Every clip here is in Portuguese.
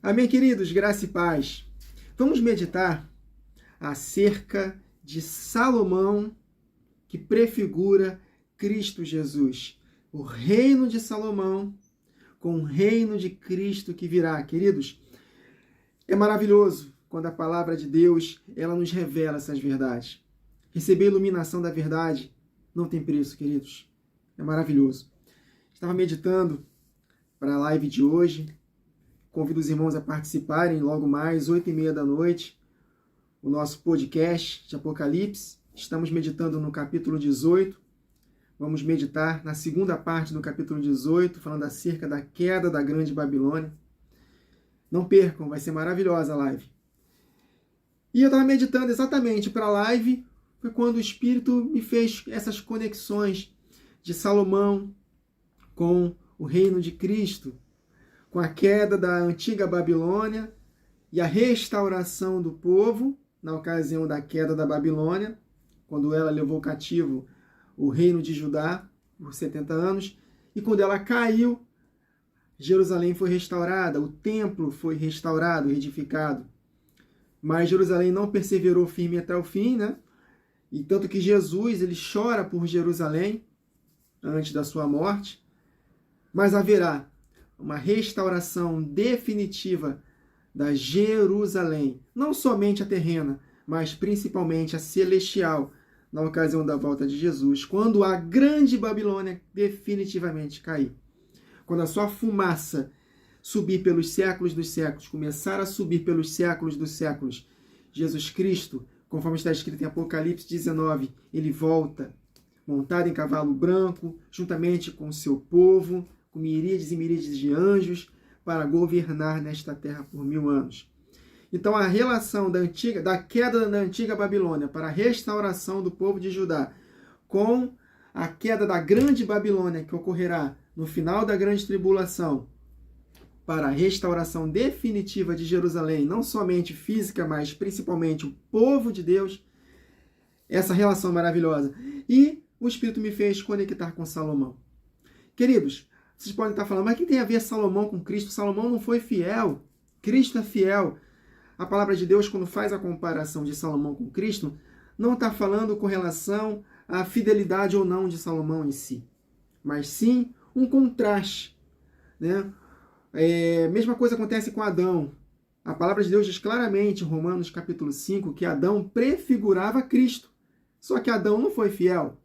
Amém, queridos? Graça e paz. Vamos meditar acerca de Salomão, que prefigura Cristo Jesus. O reino de Salomão com o reino de Cristo que virá. Queridos, é maravilhoso quando a palavra de Deus ela nos revela essas verdades. Receber a iluminação da verdade não tem preço, queridos. É maravilhoso. Estava meditando para a live de hoje. Convido os irmãos a participarem logo mais, 8h30 da noite, o nosso podcast de Apocalipse. Estamos meditando no capítulo 18. Vamos meditar na segunda parte do capítulo 18, falando acerca da queda da grande Babilônia. Não percam, vai ser maravilhosa a live. E eu estava meditando exatamente para a live, foi quando o Espírito me fez essas conexões de Salomão com o reino de Cristo, com a queda da antiga Babilônia e a restauração do povo na ocasião da queda da Babilônia, quando ela levou cativo o reino de Judá por 70 anos, e quando ela caiu, Jerusalém foi restaurada, o templo foi restaurado, edificado. Mas Jerusalém não perseverou firme até o fim, né? E tanto que Jesus, ele chora por Jerusalém antes da sua morte, mas haverá uma restauração definitiva da Jerusalém, não somente a terrena, mas principalmente a celestial, na ocasião da volta de Jesus, quando a grande Babilônia definitivamente cair. Quando a sua fumaça subir pelos séculos dos séculos, começar a subir pelos séculos dos séculos, Jesus Cristo, conforme está escrito em Apocalipse 19, ele volta, montado em cavalo branco, juntamente com o seu povo, com miríades e miríades de anjos, para governar nesta terra por 1000 anos. Então, a relação da queda da antiga Babilônia para a restauração do povo de Judá com a queda da grande Babilônia, que ocorrerá no final da grande tribulação, para a restauração definitiva de Jerusalém, não somente física, mas principalmente o povo de Deus, essa relação maravilhosa. E o Espírito me fez conectar com Salomão. Queridos, vocês podem estar falando, mas o que tem a ver Salomão com Cristo? Salomão não foi fiel. Cristo é fiel. A palavra de Deus, quando faz a comparação de Salomão com Cristo, não está falando com relação à fidelidade ou não de Salomão em si, mas sim um contraste, né? Mesma coisa acontece com Adão. A palavra de Deus diz claramente, em Romanos capítulo 5, que Adão prefigurava Cristo. Só que Adão não foi fiel.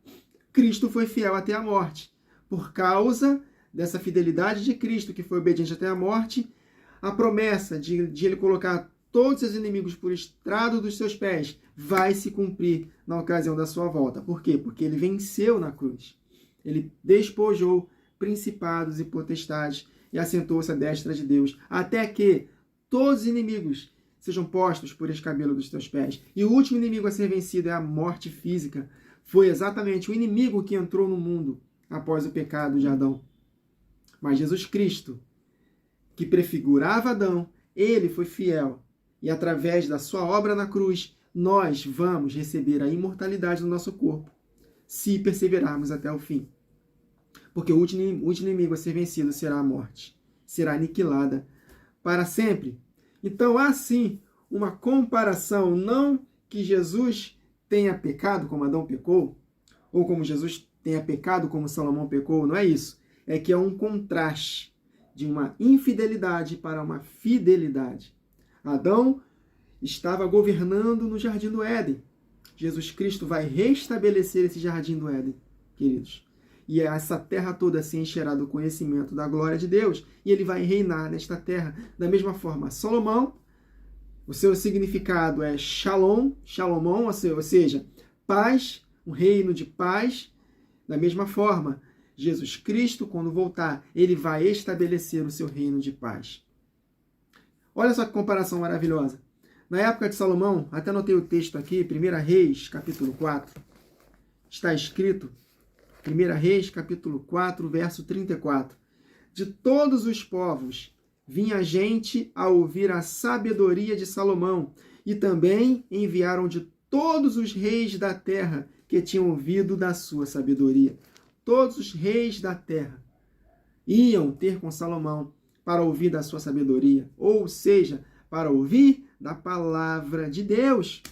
Cristo foi fiel até a morte. Por causa dessa fidelidade de Cristo, que foi obediente até a morte, a promessa de ele colocar todos os inimigos por estrado dos seus pés vai se cumprir na ocasião da sua volta. Por quê? Porque ele venceu na cruz. Ele despojou principados e potestades e assentou-se à destra de Deus, até que todos os inimigos sejam postos por escabelo dos teus pés. E o último inimigo a ser vencido é a morte física. Foi exatamente o inimigo que entrou no mundo após o pecado de Adão. Mas Jesus Cristo, que prefigurava Adão, ele foi fiel. E através da sua obra na cruz, nós vamos receber a imortalidade do nosso corpo, se perseverarmos até o fim. Porque o último inimigo a ser vencido será a morte. Será aniquilada para sempre. Então, há sim uma comparação, não que Jesus tenha pecado como Adão pecou, ou como Jesus tenha pecado como Salomão pecou, não é isso. É que é um contraste de uma infidelidade para uma fidelidade. Adão estava governando no Jardim do Éden. Jesus Cristo vai restabelecer esse Jardim do Éden, queridos. E essa terra toda se encherá do conhecimento da glória de Deus, e ele vai reinar nesta terra. Da mesma forma, Salomão, o seu significado é Shalom, Shalomon, ou seja, paz, um reino de paz. Da mesma forma, Jesus Cristo, quando voltar, ele vai estabelecer o seu reino de paz. Olha só que comparação maravilhosa. Na época de Salomão, até anotei o texto aqui, 1 Reis, capítulo 4, está escrito, 1 Reis, capítulo 4, verso 34. De todos os povos vinha gente a ouvir a sabedoria de Salomão, e também enviaram de todos os reis da terra que tinham ouvido da sua sabedoria. Todos os reis da terra iam ter com Salomão para ouvir da sua sabedoria, ou seja, para ouvir da palavra de Deus.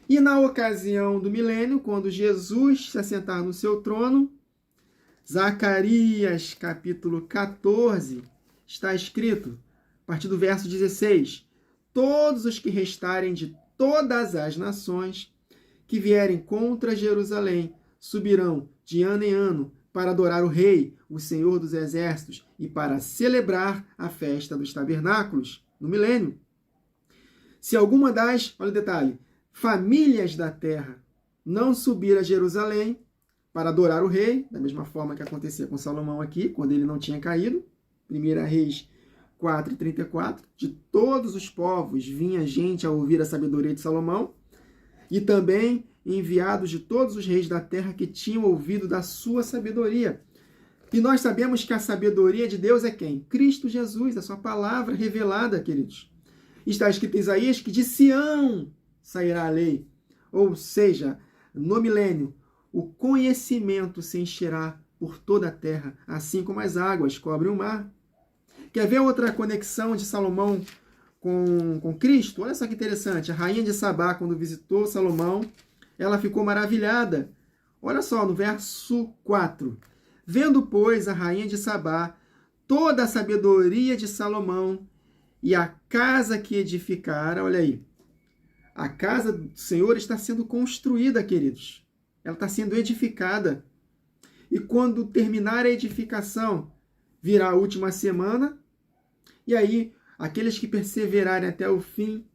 E na ocasião do milênio, quando Jesus se assentar no seu trono, Zacarias, capítulo 14, está escrito, a partir do verso 16, todos os que restarem de todas as nações que vierem contra Jerusalém subirão de ano em ano para adorar o Rei, o Senhor dos Exércitos, e para celebrar a festa dos tabernáculos, no milênio. Se alguma das, olha o detalhe, famílias da terra não subir a Jerusalém para adorar o rei, da mesma forma que acontecia com Salomão aqui, quando ele não tinha caído, 1 Reis 4:34, de todos os povos vinha gente a ouvir a sabedoria de Salomão, e também enviados de todos os reis da terra que tinham ouvido da sua sabedoria. E nós sabemos que a sabedoria de Deus é quem? Cristo Jesus, a sua palavra revelada, queridos. Está escrito em Isaías que de Sião sairá a lei. Ou seja, no milênio, o conhecimento se encherá por toda a terra, assim como as águas cobrem o mar. Quer ver outra conexão de Salomão com Cristo? Olha só que interessante. A rainha de Sabá, quando visitou Salomão, ela ficou maravilhada. Olha só, no verso 4. Vendo, pois, a rainha de Sabá toda a sabedoria de Salomão e a casa que edificara, olha aí, a casa do Senhor está sendo construída, queridos. Ela está sendo edificada. E quando terminar a edificação, virá a última semana, e aí aqueles que perseverarem até o fim,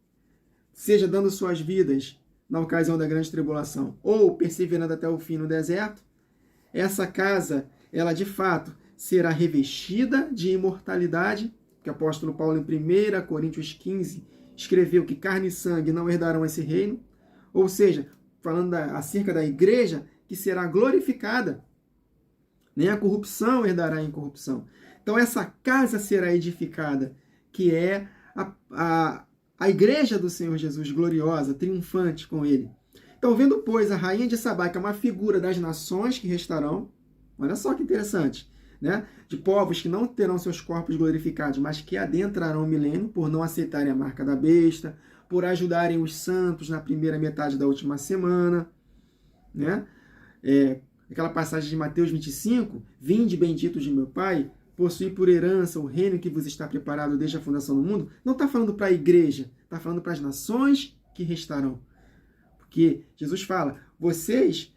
seja dando suas vidas na ocasião da grande tribulação, ou perseverando até o fim no deserto, essa casa, ela de fato será revestida de imortalidade, que o apóstolo Paulo em 1 Coríntios 15 escreveu que carne e sangue não herdarão esse reino, ou seja, falando acerca da igreja que será glorificada, nem a corrupção herdará a incorrupção. Então essa casa será edificada, que é a igreja do Senhor Jesus, gloriosa, triunfante com ele. Então, vendo, pois, a rainha de Sabá, que é uma figura das nações que restarão, olha só que interessante, né? De povos que não terão seus corpos glorificados, mas que adentrarão o milênio por não aceitarem a marca da besta, por ajudarem os santos na primeira metade da última semana, né? Aquela passagem de Mateus 25, vinde benditos de meu Pai, possuí por herança o reino que vos está preparado desde a fundação do mundo, não está falando para a igreja, está falando para as nações que restarão. Porque Jesus fala, vocês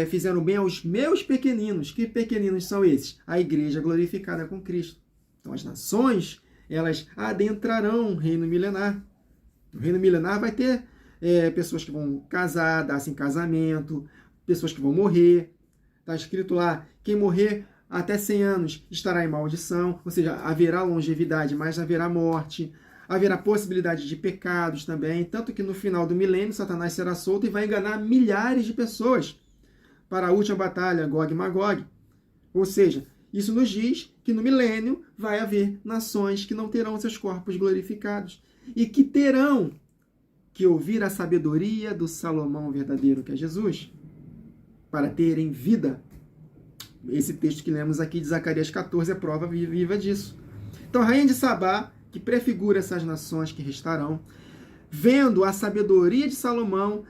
fizeram bem aos meus pequeninos. Que pequeninos são esses? A igreja glorificada com Cristo. Então as nações, elas adentrarão o reino milenar. O reino milenar vai ter pessoas que vão casar, dar-se em casamento, pessoas que vão morrer. Está escrito lá, quem morrer até 100 anos estará em maldição, ou seja, haverá longevidade, mas haverá morte, haverá possibilidade de pecados também, tanto que no final do milênio Satanás será solto e vai enganar milhares de pessoas para a última batalha, Gog e Magog. Ou seja, isso nos diz que no milênio vai haver nações que não terão seus corpos glorificados e que terão que ouvir a sabedoria do Salomão verdadeiro, que é Jesus, para terem vida. Esse texto que lemos aqui de Zacarias 14 é prova viva disso. Então, a rainha de Sabá, que prefigura essas nações que restarão, vendo a sabedoria de Salomão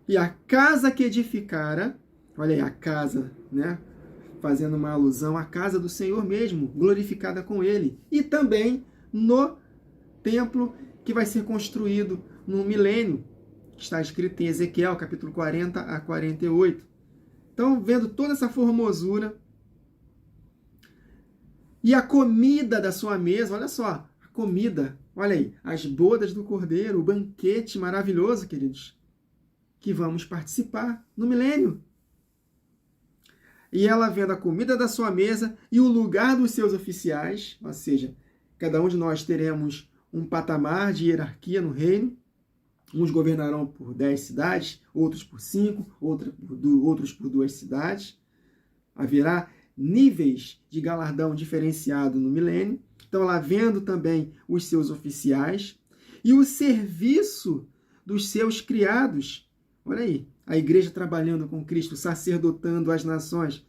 e a casa que edificara, olha aí, a casa, né? Fazendo uma alusão à casa do Senhor mesmo, glorificada com ele. E também no templo que vai ser construído no milênio, que está escrito em Ezequiel, capítulo 40 a 48. Então, vendo toda essa formosura e a comida da sua mesa, olha só, a comida, olha aí, as bodas do Cordeiro, o banquete maravilhoso, queridos, que vamos participar no milênio. E ela vendo a comida da sua mesa e o lugar dos seus oficiais, ou seja, cada um de nós teremos um patamar de hierarquia no reino. Uns governarão por 10 cidades, outros por 5, outros por 2 cidades. Haverá níveis de galardão diferenciado no milênio. Então, ela vendo também os seus oficiais e o serviço dos seus criados. Olha aí, a igreja trabalhando com Cristo, sacerdotando as nações.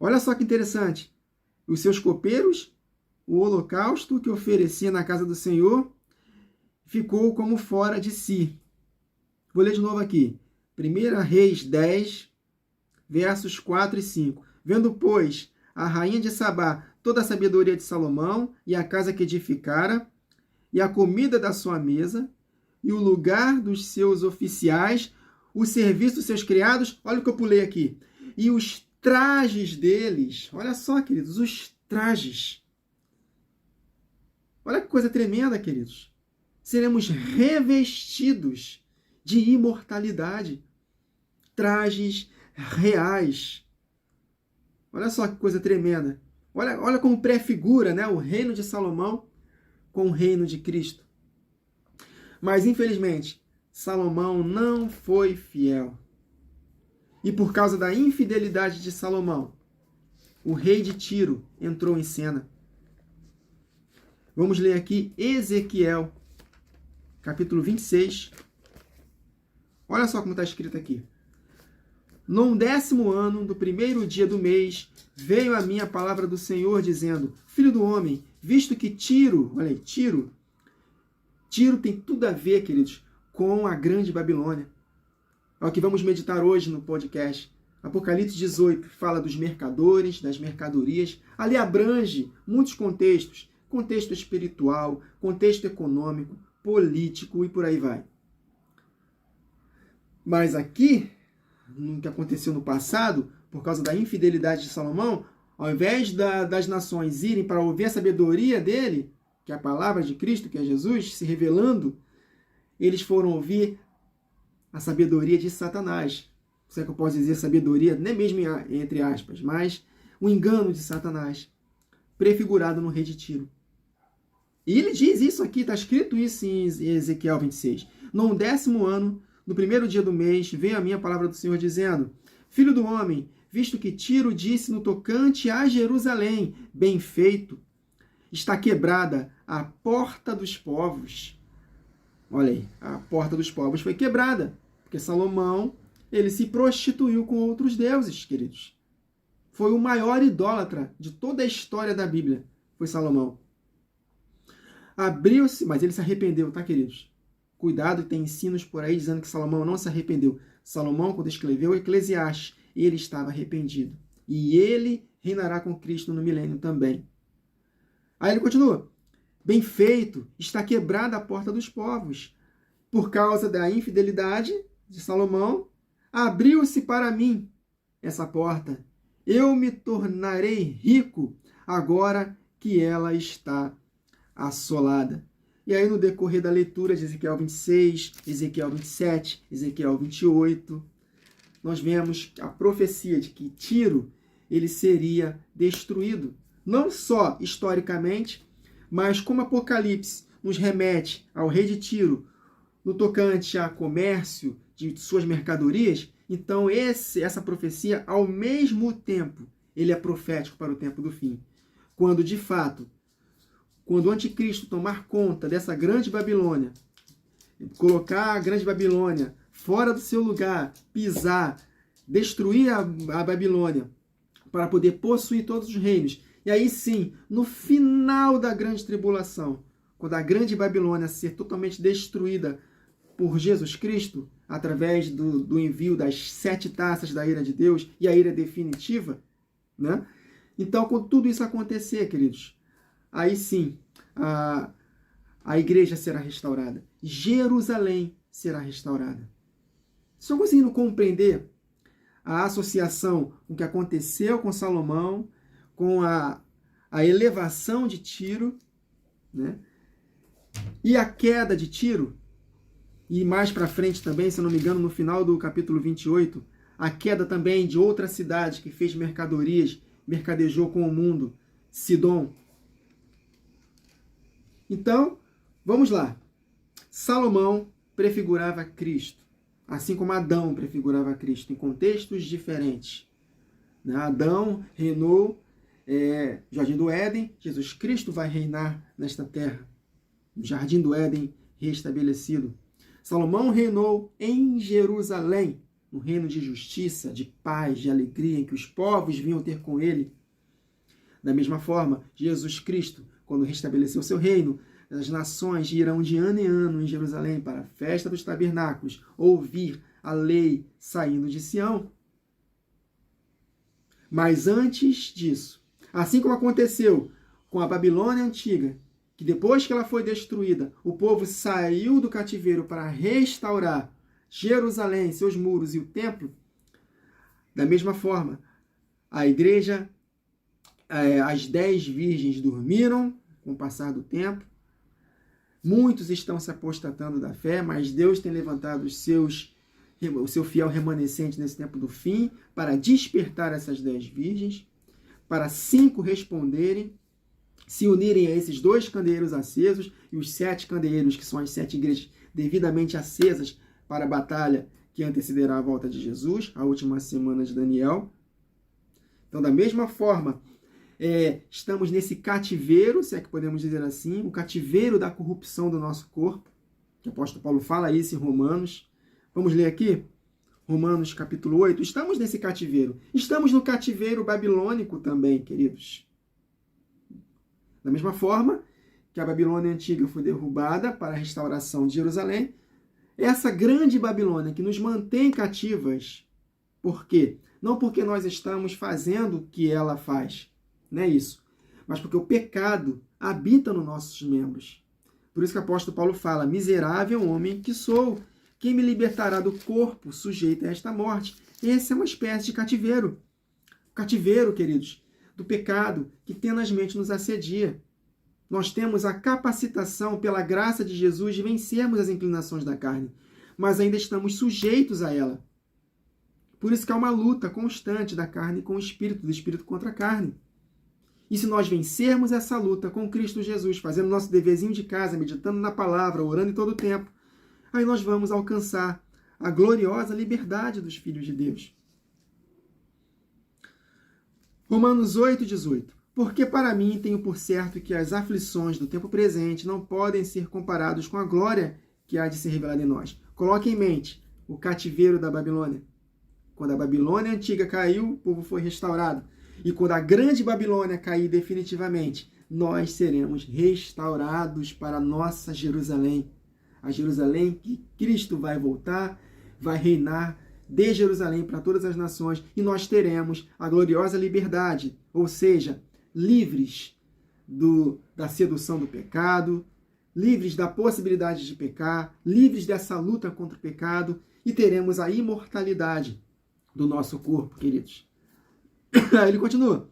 Olha só que interessante. Os seus copeiros o holocausto que oferecia na casa do Senhor ficou como fora de si. Vou ler de novo aqui. 1 Reis 10, versos 4 e 5. Vendo, pois, a rainha de Sabá toda a sabedoria de Salomão e a casa que edificara, e a comida da sua mesa, e o lugar dos seus oficiais, o serviço dos seus criados, olha o que eu pulei aqui, e os trajes deles, olha só, queridos, os trajes. Olha que coisa tremenda, queridos. Seremos revestidos de imortalidade. Trajes reais. Olha só que coisa tremenda. Olha como prefigura, né, o reino de Salomão com o reino de Cristo. Mas, infelizmente, Salomão não foi fiel. E por causa da infidelidade de Salomão, o rei de Tiro entrou em cena. Vamos ler aqui Ezequiel, capítulo 26. Olha só como está escrito aqui. No 10º ano, do 1º dia do mês, veio a mim a palavra do Senhor, dizendo: Filho do homem, visto que Tiro, olha aí, Tiro tem tudo a ver, queridos, com a grande Babilônia. É o que vamos meditar hoje no podcast. Apocalipse 18 fala dos mercadores, das mercadorias. Ali abrange muitos contextos. Contexto espiritual, contexto econômico, político e por aí vai. Mas aqui, no que aconteceu no passado, por causa da infidelidade de Salomão, ao invés das nações irem para ouvir a sabedoria dele, que é a palavra de Cristo, que é Jesus, se revelando, eles foram ouvir a sabedoria de Satanás. Se é que eu posso dizer sabedoria, nem mesmo entre aspas, mas o engano de Satanás, prefigurado no rei de Tiro. E ele diz isso aqui, está escrito isso em Ezequiel 26. No 10º ano, no 1º dia do mês, veio a minha palavra do Senhor dizendo: Filho do homem, visto que Tiro disse no tocante a Jerusalém, bem feito, está quebrada a porta dos povos. Olha aí, a porta dos povos foi quebrada, porque Salomão, ele se prostituiu com outros deuses, queridos. Foi o maior idólatra de toda a história da Bíblia, foi Salomão. Abriu-se, mas ele se arrependeu, tá, queridos? Cuidado, tem ensinos por aí dizendo que Salomão não se arrependeu. Salomão, quando escreveu o Eclesiastes, ele estava arrependido. E ele reinará com Cristo no milênio também. Aí ele continua. Bem feito, está quebrada a porta dos povos. Por causa da infidelidade de Salomão, abriu-se para mim essa porta. Eu me tornarei rico agora que ela está assolada. E aí, no decorrer da leitura de Ezequiel 26, Ezequiel 27, Ezequiel 28, nós vemos a profecia de que Tiro ele seria destruído. Não só historicamente, mas como Apocalipse nos remete ao rei de Tiro no tocante a comércio de suas mercadorias, então essa profecia, ao mesmo tempo, ele é profético para o tempo do fim. Quando, de fato, quando o anticristo tomar conta dessa grande Babilônia, colocar a grande Babilônia fora do seu lugar, pisar, destruir a Babilônia, para poder possuir todos os reinos, e aí sim, no final da grande tribulação, quando a grande Babilônia ser totalmente destruída por Jesus Cristo, através do envio das 7 taças da ira de Deus, e a ira definitiva, né? Então, quando tudo isso acontecer, queridos, aí sim, a igreja será restaurada. Jerusalém será restaurada. Estão conseguindo compreender a associação com o que aconteceu com Salomão, com a elevação de Tiro, né? E a queda de Tiro, e mais para frente também, se eu não me engano, no final do capítulo 28, a queda também de outra cidade que fez mercadorias, mercadejou com o mundo, Sidom. Então, vamos lá. Salomão prefigurava Cristo, assim como Adão prefigurava Cristo, em contextos diferentes. Adão reinou no Jardim do Éden, Jesus Cristo vai reinar nesta terra, no Jardim do Éden restabelecido. Salomão reinou em Jerusalém, um reino de justiça, de paz, de alegria, em que os povos vinham ter com ele. Da mesma forma, Jesus Cristo quando restabeleceu seu reino, as nações irão de ano em ano em Jerusalém para a festa dos tabernáculos, ouvir a lei saindo de Sião. Mas antes disso, assim como aconteceu com a Babilônia antiga, que depois que ela foi destruída, o povo saiu do cativeiro para restaurar Jerusalém, seus muros e o templo, da mesma forma, a igreja, as 10 virgens dormiram com o passar do tempo. Muitos estão se apostatando da fé, mas Deus tem levantado o seu fiel remanescente nesse tempo do fim para despertar essas 10 virgens, para 5 responderem, se unirem a esses 2 candeeiros acesos e os 7 candeeiros, que são as 7 igrejas devidamente acesas para a batalha que antecederá a volta de Jesus, a última semana de Daniel. Então, da mesma forma, estamos nesse cativeiro, se é que podemos dizer assim, o cativeiro da corrupção do nosso corpo, que o apóstolo Paulo fala isso em Romanos. Vamos ler aqui? Romanos capítulo 8. Estamos nesse cativeiro. Estamos no cativeiro babilônico também, queridos. Da mesma forma que a Babilônia antiga foi derrubada para a restauração de Jerusalém, essa grande Babilônia que nos mantém cativas. Por quê? Não porque nós estamos fazendo o que ela faz, não é isso, mas porque o pecado habita nos nossos membros. Por isso que o apóstolo Paulo fala: miserável homem que sou, quem me libertará do corpo sujeito a esta morte? Essa é uma espécie de cativeiro. Cativeiro, queridos, do pecado que tenazmente nos assedia. Nós temos a capacitação, pela graça de Jesus, de vencermos as inclinações da carne, mas ainda estamos sujeitos a ela. Por isso que há uma luta constante da carne com o espírito, do espírito contra a carne. E se nós vencermos essa luta com Cristo Jesus, fazendo nosso deverzinho de casa, meditando na palavra, orando em todo o tempo, aí nós vamos alcançar a gloriosa liberdade dos filhos de Deus. Romanos 8:18. Porque para mim tenho por certo que as aflições do tempo presente não podem ser comparados com a glória que há de ser revelada em nós. Coloque em mente o cativeiro da Babilônia. Quando a Babilônia antiga caiu, o povo foi restaurado. E quando a grande Babilônia cair definitivamente, nós seremos restaurados para a nossa Jerusalém. A Jerusalém que Cristo vai voltar, vai reinar de Jerusalém para todas as nações, e nós teremos a gloriosa liberdade, ou seja, livres da sedução do pecado, livres da possibilidade de pecar, livres dessa luta contra o pecado, e teremos a imortalidade do nosso corpo, queridos. Ele continua.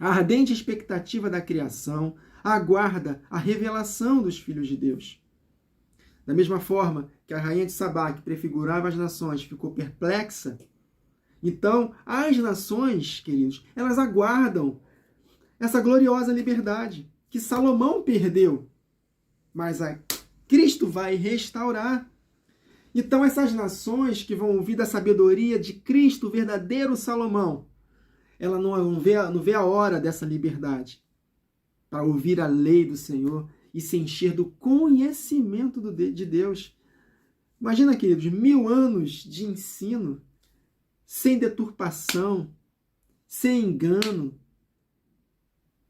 A ardente expectativa da criação aguarda a revelação dos filhos de Deus. Da mesma forma que a rainha de Sabá, que prefigurava as nações, ficou perplexa, então as nações, queridos, elas aguardam essa gloriosa liberdade que Salomão perdeu, mas Cristo vai restaurar. Então essas nações que vão ouvir da sabedoria de Cristo, o verdadeiro Salomão, ela não vê a hora dessa liberdade para ouvir a lei do Senhor e se encher do conhecimento de Deus. Imagina, queridos, 1000 anos de ensino, sem deturpação, sem engano.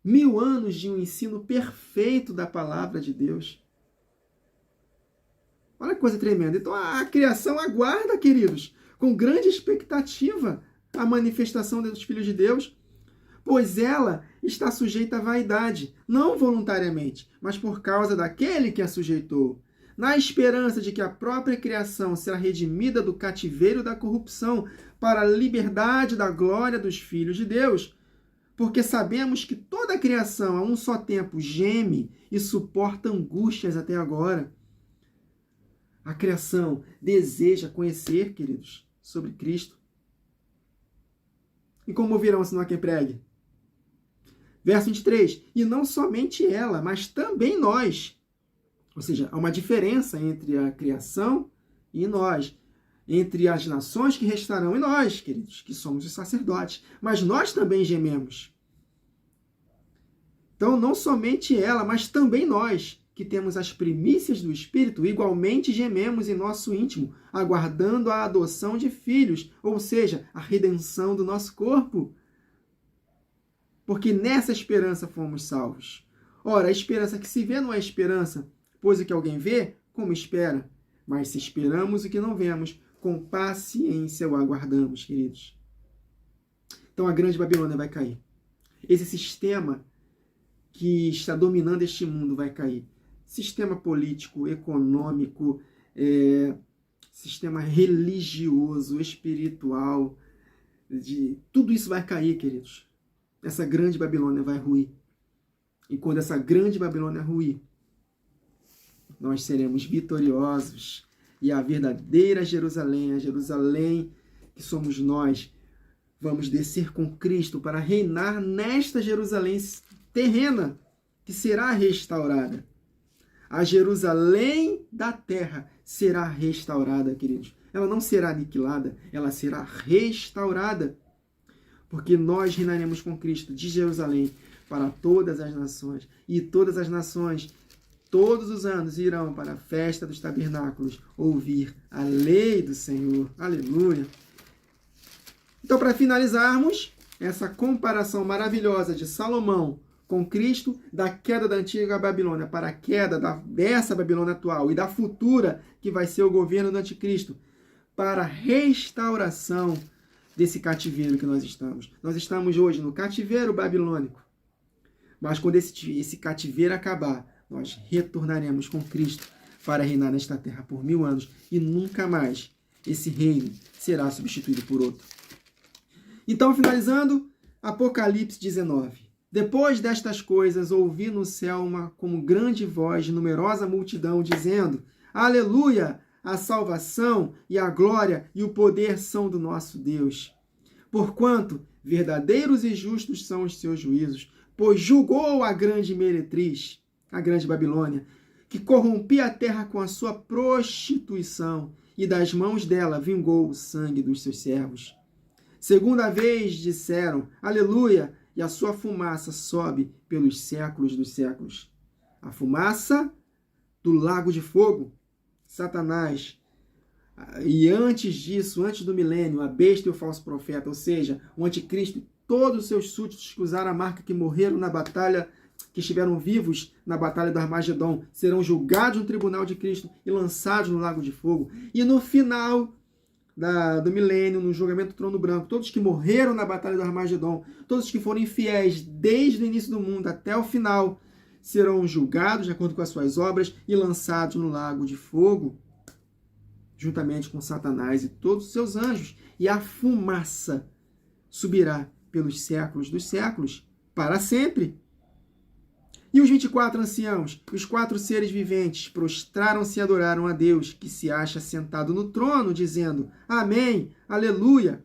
1000 anos de um ensino perfeito da palavra de Deus. Olha que coisa tremenda. Então a criação aguarda, queridos, com grande expectativa, a manifestação dos filhos de Deus, pois ela está sujeita à vaidade, não voluntariamente, mas por causa daquele que a sujeitou, na esperança de que a própria criação será redimida do cativeiro da corrupção para a liberdade da glória dos filhos de Deus. Porque sabemos que toda a criação a um só tempo geme e suporta angústias até agora. A criação deseja conhecer, queridos, sobre Cristo. E como ouvirão se não há quem pregue? Verso 23. E não somente ela, mas também nós. Ou seja, há uma diferença entre a criação e nós. Entre as nações que restarão e nós, queridos, que somos os sacerdotes. Mas nós também gememos. Então, não somente ela, mas também nós, que temos as primícias do Espírito, igualmente gememos em nosso íntimo, aguardando a adoção de filhos, ou seja, a redenção do nosso corpo. Porque nessa esperança fomos salvos. Ora, a esperança que se vê não é esperança, pois o que alguém vê, como espera? Mas se esperamos o que não vemos, com paciência o aguardamos, queridos. Então a grande Babilônia vai cair. Esse sistema que está dominando este mundo vai cair. Sistema político, econômico, sistema religioso, espiritual, tudo isso vai cair, queridos. Essa grande Babilônia vai ruir. E quando essa grande Babilônia ruir, nós seremos vitoriosos. E a verdadeira Jerusalém, a Jerusalém que somos nós, vamos descer com Cristo para reinar nesta Jerusalém terrena, que será restaurada. A Jerusalém da terra será restaurada, queridos. Ela não será aniquilada, ela será restaurada. Porque nós reinaremos com Cristo de Jerusalém para todas as nações. E todas as nações, todos os anos, irão para a festa dos tabernáculos ouvir a lei do Senhor. Aleluia! Então, para finalizarmos essa comparação maravilhosa de Salomão com Cristo, da queda da antiga Babilônia para a queda dessa Babilônia atual e da futura, que vai ser o governo do anticristo, para a restauração desse cativeiro que nós estamos. Nós estamos hoje no cativeiro babilônico, mas quando esse cativeiro acabar, nós retornaremos com Cristo para reinar nesta terra por 1000 anos e nunca mais esse reino será substituído por outro. Então, finalizando, Apocalipse 19. Depois destas coisas, ouvi no céu como grande voz de numerosa multidão, dizendo: Aleluia! A salvação e a glória e o poder são do nosso Deus. Porquanto verdadeiros e justos são os seus juízos, pois julgou a grande meretriz, a grande Babilônia, que corrompia a terra com a sua prostituição, e das mãos dela vingou o sangue dos seus servos. Segunda vez disseram: Aleluia! E a sua fumaça sobe pelos séculos dos séculos. A fumaça do lago de fogo, Satanás. E antes disso, antes do milênio, a besta e o falso profeta, ou seja, o anticristo e todos os seus súditos que usaram a marca, que morreram na batalha, que estiveram vivos na batalha do Armagedon, serão julgados no tribunal de Cristo e lançados no lago de fogo. E no final do milênio, no julgamento do trono branco, todos que morreram na batalha do Armagedon, todos que foram infiéis desde o início do mundo até o final, serão julgados de acordo com as suas obras e lançados no lago de fogo, juntamente com Satanás e todos os seus anjos. E a fumaça subirá pelos séculos dos séculos, para sempre. E os 24 anciãos, os 4 seres viventes, prostraram-se e adoraram a Deus, que se acha sentado no trono, dizendo: Amém, aleluia.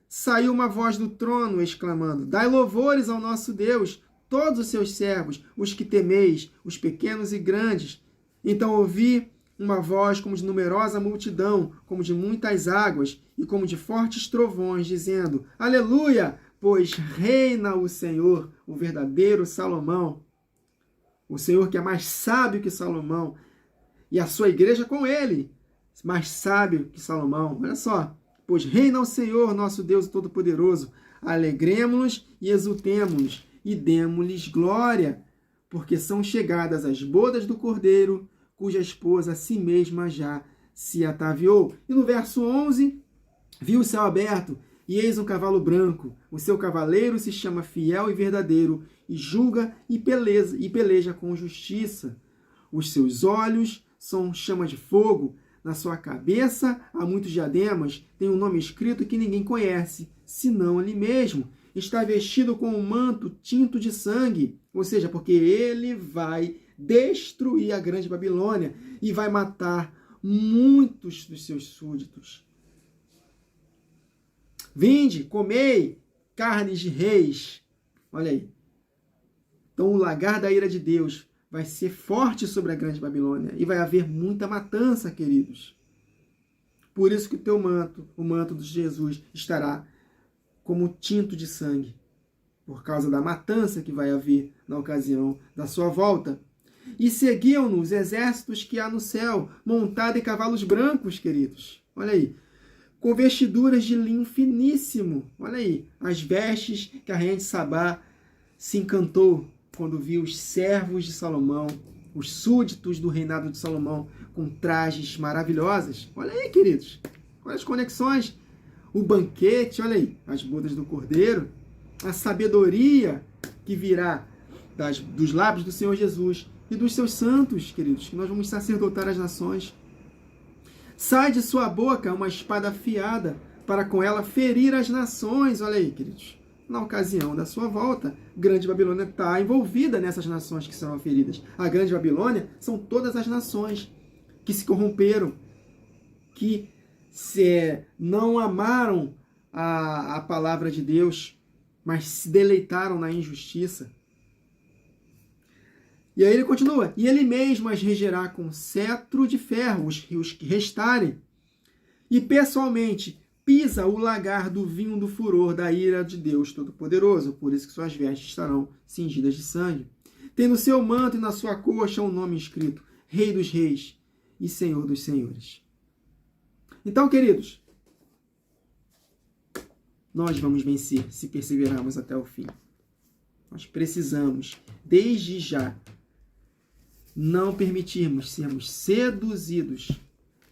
Saiu uma voz do trono, exclamando: Dai louvores ao nosso Deus, todos os seus servos, os que temeis, os pequenos e grandes. Então ouvi uma voz como de numerosa multidão, como de muitas águas, e como de fortes trovões, dizendo: Aleluia, pois reina o Senhor, o verdadeiro Salomão. O Senhor que é mais sábio que Salomão, e a sua igreja com ele, mais sábio que Salomão. Olha só, pois reina o Senhor, nosso Deus Todo-Poderoso. Alegremo-nos e exultemo-nos, e demo-lhes glória, porque são chegadas as bodas do Cordeiro, cuja esposa a si mesma já se ataviou. E no verso 11, viu o céu aberto, e eis um cavalo branco. O seu cavaleiro se chama Fiel e Verdadeiro, e julga e peleja com justiça. Os seus olhos são chama de fogo. Na sua cabeça há muitos diademas. Tem um nome escrito que ninguém conhece, senão ele mesmo. Está vestido com um manto tinto de sangue. Ou seja, porque ele vai destruir a grande Babilônia e vai matar muitos dos seus súditos. Vinde, comei carnes de reis. Olha aí. Então o lagar da ira de Deus vai ser forte sobre a grande Babilônia e vai haver muita matança, queridos. Por isso que o teu manto, o manto de Jesus, estará como tinto de sangue, por causa da matança que vai haver na ocasião da sua volta. E seguiam-nos exércitos que há no céu, montados em cavalos brancos, queridos. Olha aí. Com vestiduras de linho finíssimo. Olha aí. As vestes que a rainha de Sabá se encantou quando viu os servos de Salomão, os súditos do reinado de Salomão, com trajes maravilhosas. Olha aí, queridos. Olha as conexões. O banquete, olha aí, as bodas do Cordeiro, a sabedoria que virá dos lábios do Senhor Jesus e dos seus santos, queridos, que nós vamos sacerdotar as nações. Sai de sua boca uma espada afiada, para com ela ferir as nações. Olha aí, queridos. Na ocasião da sua volta, Grande Babilônia está envolvida nessas nações que serão feridas. A Grande Babilônia são todas as nações que se corromperam, que não amaram a palavra de Deus, mas se deleitaram na injustiça. E aí ele continua, e ele mesmo as regerá com cetro de ferro, os que restarem, e pessoalmente pisa o lagar do vinho do furor da ira de Deus Todo-Poderoso, por isso que suas vestes estarão cingidas de sangue. Tem no seu manto e na sua coxa um nome escrito, Rei dos Reis e Senhor dos Senhores. Então, queridos, nós vamos vencer se perseverarmos até o fim. Nós precisamos, desde já, não permitirmos sermos seduzidos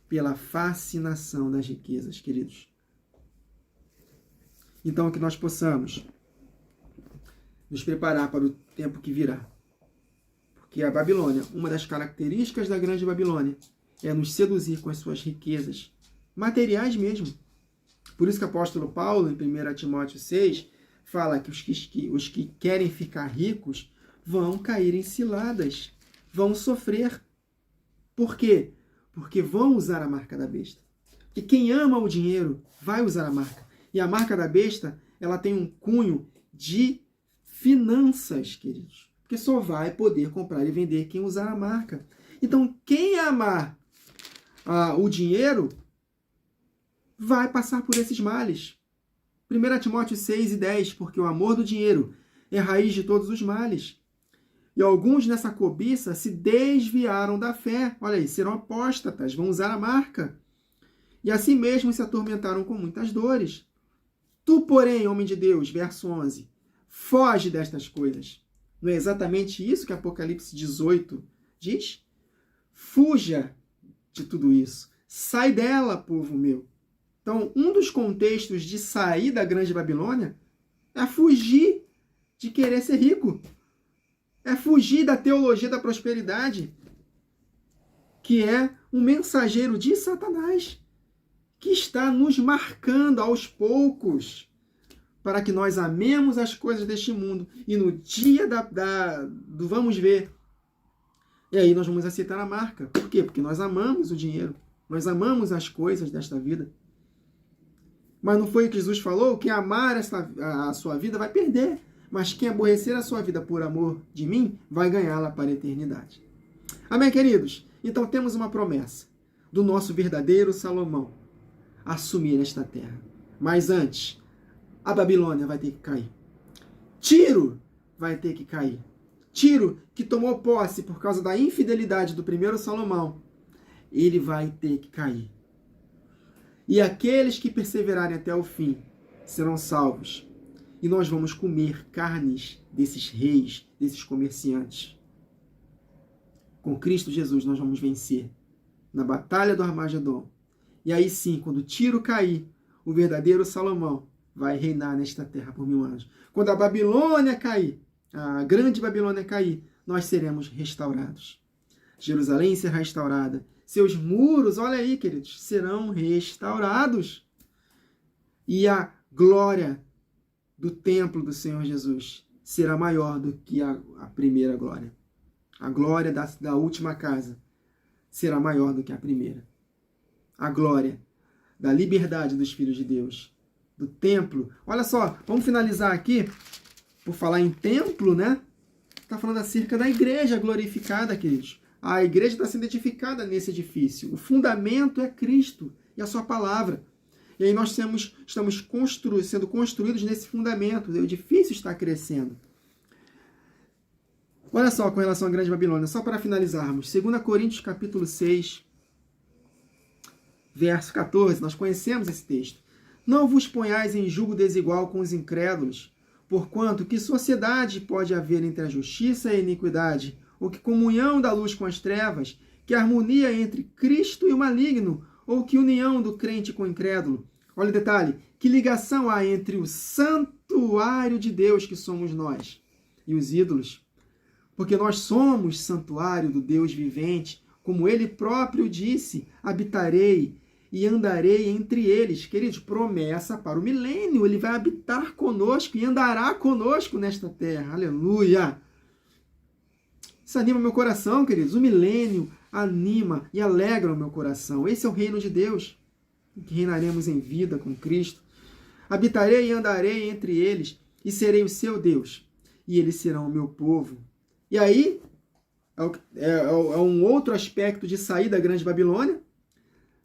pela fascinação das riquezas, queridos. Então, que nós possamos nos preparar para o tempo que virá. Porque a Babilônia, uma das características da Grande Babilônia, é nos seduzir com as suas riquezas, materiais mesmo. Por isso que o apóstolo Paulo, em 1 Timóteo 6, fala que os que querem ficar ricos vão cair em ciladas, vão sofrer. Por quê? Porque vão usar a marca da besta. Porque quem ama o dinheiro vai usar a marca. E a marca da besta, ela tem um cunho de finanças, queridos. Porque só vai poder comprar e vender quem usar a marca. Então, quem amar o dinheiro vai passar por esses males. 1 Timóteo 6 e 10, porque o amor do dinheiro é a raiz de todos os males. E alguns nessa cobiça se desviaram da fé. Olha aí, serão apóstatas, vão usar a marca. E assim mesmo se atormentaram com muitas dores. Tu, porém, homem de Deus, verso 11, foge destas coisas. Não é exatamente isso que Apocalipse 18 diz? Fuja de tudo isso. Sai dela, povo meu. Então, um dos contextos de sair da Grande Babilônia é fugir de querer ser rico. É fugir da teologia da prosperidade, que é um mensageiro de Satanás, que está nos marcando aos poucos para que nós amemos as coisas deste mundo. E no dia do vamos ver, e aí nós vamos aceitar a marca. Por quê? Porque nós amamos o dinheiro. Nós amamos as coisas desta vida. Mas não foi o que Jesus falou? Quem amar a sua vida vai perder. Mas quem aborrecer a sua vida por amor de mim, vai ganhá-la para a eternidade. Amém, queridos? Então temos uma promessa do nosso verdadeiro Salomão assumir esta terra. Mas antes, a Babilônia vai ter que cair. Tiro vai ter que cair. Tiro, que tomou posse por causa da infidelidade do primeiro Salomão, ele vai ter que cair. E aqueles que perseverarem até o fim serão salvos. E nós vamos comer carnes desses reis, desses comerciantes. Com Cristo Jesus nós vamos vencer na batalha do Armagedon. E aí sim, quando Tiro cair, o verdadeiro Salomão vai reinar nesta terra por 1000 anos. Quando a Babilônia cair, a Grande Babilônia cair, nós seremos restaurados. Jerusalém será restaurada. Seus muros, olha aí, queridos, serão restaurados. E a glória do templo do Senhor Jesus será maior do que a primeira glória. A glória da última casa será maior do que a primeira. A glória da liberdade dos filhos de Deus, do templo. Olha só, vamos finalizar aqui, por falar em templo, né? Está falando acerca da igreja glorificada, queridos. A igreja está sendo edificada nesse edifício. O fundamento é Cristo e a sua palavra. E aí nós estamos sendo construídos nesse fundamento. O edifício está crescendo. Olha só, com relação à Grande Babilônia, só para finalizarmos. 2 Coríntios capítulo 6, verso 14. Nós conhecemos esse texto. Não vos ponhais em julgo desigual com os incrédulos, Porquanto, que sociedade pode haver entre a justiça e a iniquidade? Ou que comunhão da luz com as trevas? Que harmonia entre Cristo e o maligno? Ou que união do crente com o incrédulo? Olha o detalhe, que ligação há entre o santuário de Deus, que somos nós, e os ídolos? Porque nós somos santuário do Deus vivente, como ele próprio disse, habitarei e andarei entre eles. Queridos, promessa para o milênio, ele vai habitar conosco e andará conosco nesta terra. Aleluia! Isso anima meu coração, queridos. O milênio anima e alegra o meu coração. Esse é o reino de Deus, que reinaremos em vida com Cristo. Habitarei e andarei entre eles, e serei o seu Deus, e eles serão o meu povo. E aí, é um outro aspecto de sair da grande Babilônia.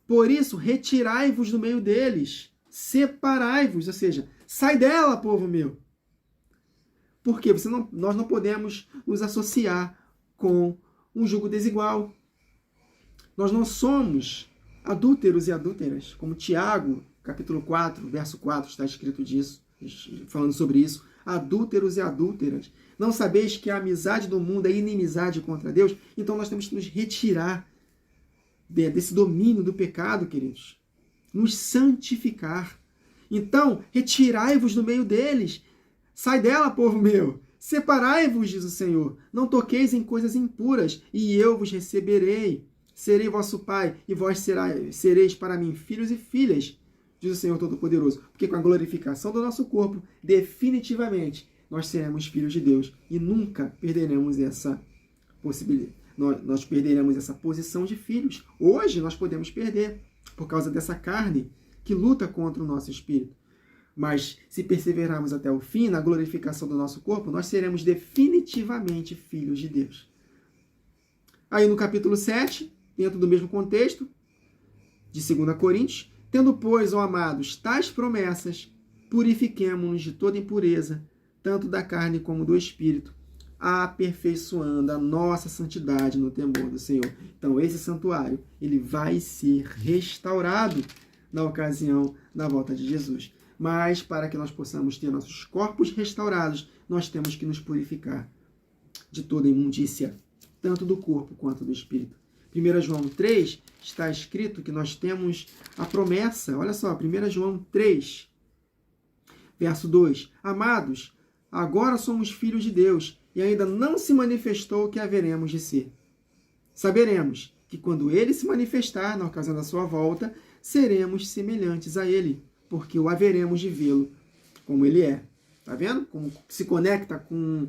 Por isso, retirai-vos do meio deles, separai-vos, ou seja, sai dela, povo meu. Porque nós não podemos nos associar com um jugo desigual. Nós não somos adúlteros e adúlteras, como Tiago, capítulo 4, verso 4, está escrito disso, falando sobre isso. Adúlteros e adúlteras. Não sabeis que a amizade do mundo é inimizade contra Deus? Então nós temos que nos retirar desse domínio do pecado, queridos. Nos santificar. Então, retirai-vos do meio deles. Sai dela, povo meu. Separai-vos, diz o Senhor. Não toqueis em coisas impuras, e eu vos receberei. Serei vosso pai, e vós sereis para mim filhos e filhas, diz o Senhor Todo-Poderoso. Porque com a glorificação do nosso corpo, definitivamente, nós seremos filhos de Deus. E nunca perderemos essa possibilidade. Nós perderemos essa posição de filhos. Hoje nós podemos perder, por causa dessa carne que luta contra o nosso espírito. Mas se perseverarmos até o fim, na glorificação do nosso corpo, nós seremos definitivamente filhos de Deus. Aí no capítulo 7, dentro do mesmo contexto, de 2 Coríntios, tendo, pois, ó amados, tais promessas, purifiquemo-nos de toda impureza, tanto da carne como do espírito, aperfeiçoando a nossa santidade no temor do Senhor. Então, esse santuário, ele vai ser restaurado na ocasião da volta de Jesus. Mas, para que nós possamos ter nossos corpos restaurados, nós temos que nos purificar de toda imundícia, tanto do corpo quanto do espírito. 1 João 3, está escrito que nós temos a promessa. Olha só, 1 João 3, verso 2. Amados, agora somos filhos de Deus, e ainda não se manifestou o que haveremos de ser. Saberemos que quando ele se manifestar, na ocasião da sua volta, seremos semelhantes a ele, porque o haveremos de vê-lo como ele é. Está vendo? Como se conecta com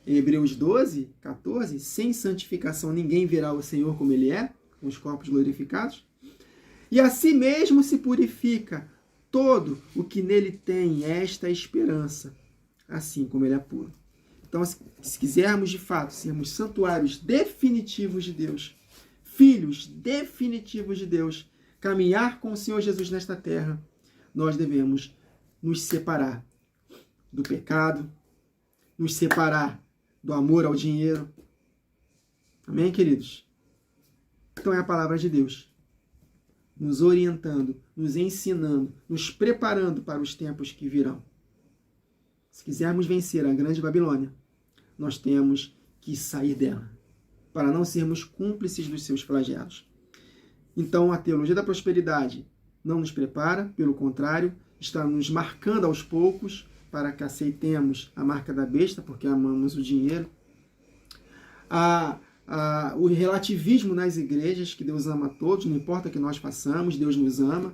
Hebreus 12, 14. Sem santificação ninguém verá o Senhor como ele é, com os corpos glorificados. E a si mesmo se purifica todo o que nele tem esta esperança, assim como ele é puro. Então, se quisermos de fato sermos santuários definitivos de Deus, filhos definitivos de Deus, caminhar com o Senhor Jesus nesta terra, nós devemos nos separar do pecado, nos separar do amor ao dinheiro. Amém, queridos? Então é a palavra de Deus, nos orientando, nos ensinando, nos preparando para os tempos que virão. Se quisermos vencer a grande Babilônia, nós temos que sair dela, para não sermos cúmplices dos seus flagelos. Então, a teologia da prosperidade não nos prepara, pelo contrário, está nos marcando aos poucos para que aceitemos a marca da besta, porque amamos o dinheiro. O relativismo nas igrejas, que Deus ama a todos, não importa o que nós façamos, Deus nos ama.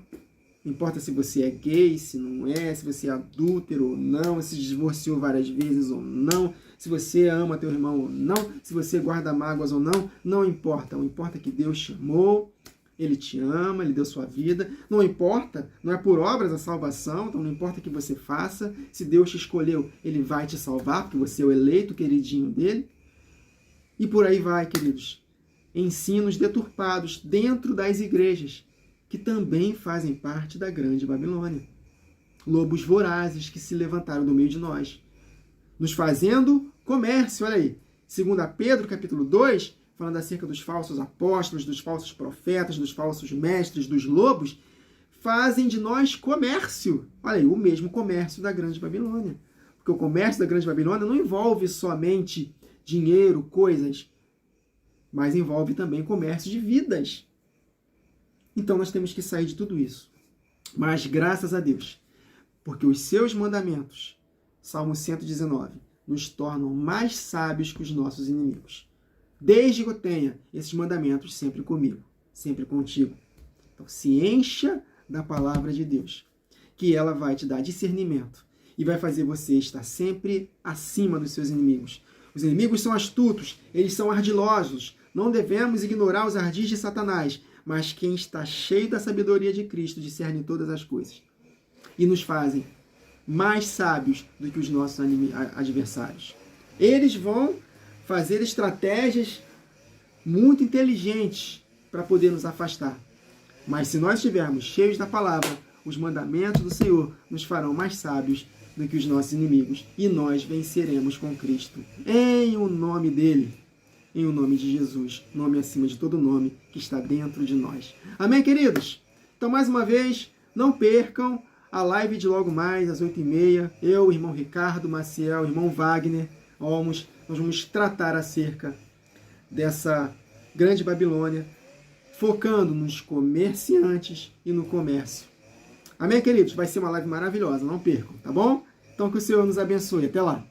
Não importa se você é gay, se não é, se você é adúltero ou não, se divorciou várias vezes ou não, se você ama teu irmão ou não, se você guarda mágoas ou não, não importa. O importa é que Deus te amou, Ele te ama, Ele deu sua vida. Não importa, não é por obras a salvação, então não importa o que você faça. Se Deus te escolheu, Ele vai te salvar, porque você é o eleito queridinho dele. E por aí vai, queridos. Ensinos deturpados dentro das igrejas, que também fazem parte da grande Babilônia. Lobos vorazes que se levantaram do meio de nós, nos fazendo comércio. Olha aí, 2 Pedro, capítulo 2, falando acerca dos falsos apóstolos, dos falsos profetas, dos falsos mestres, dos lobos, fazem de nós comércio. Olha aí, o mesmo comércio da grande Babilônia. Porque o comércio da Grande Babilônia não envolve somente dinheiro, coisas, mas envolve também comércio de vidas. Então nós temos que sair de tudo isso. Mas graças a Deus, porque os seus mandamentos, Salmo 119, nos tornam mais sábios que os nossos inimigos. Desde que eu tenha esses mandamentos sempre comigo, sempre contigo. Então se encha da palavra de Deus, que ela vai te dar discernimento e vai fazer você estar sempre acima dos seus inimigos. Os inimigos são astutos, eles são ardilosos. Não devemos ignorar os ardis de Satanás, mas quem está cheio da sabedoria de Cristo discerne todas as coisas e nos fazem mais sábios do que os nossos adversários. Eles vão fazer estratégias muito inteligentes para poder nos afastar. Mas se nós estivermos cheios da palavra, os mandamentos do Senhor nos farão mais sábios do que os nossos inimigos e nós venceremos com Cristo. Em o nome dele, em o nome de Jesus, nome acima de todo nome que está dentro de nós. Amém, queridos? Então, mais uma vez, não percam a live de logo mais, às 8h30. Eu, o irmão Ricardo Maciel, o irmão Wagner Olmos, nós vamos tratar acerca dessa grande Babilônia, focando nos comerciantes e no comércio. Amém, queridos? Vai ser uma live maravilhosa, não percam, tá bom? Então que o Senhor nos abençoe. Até lá!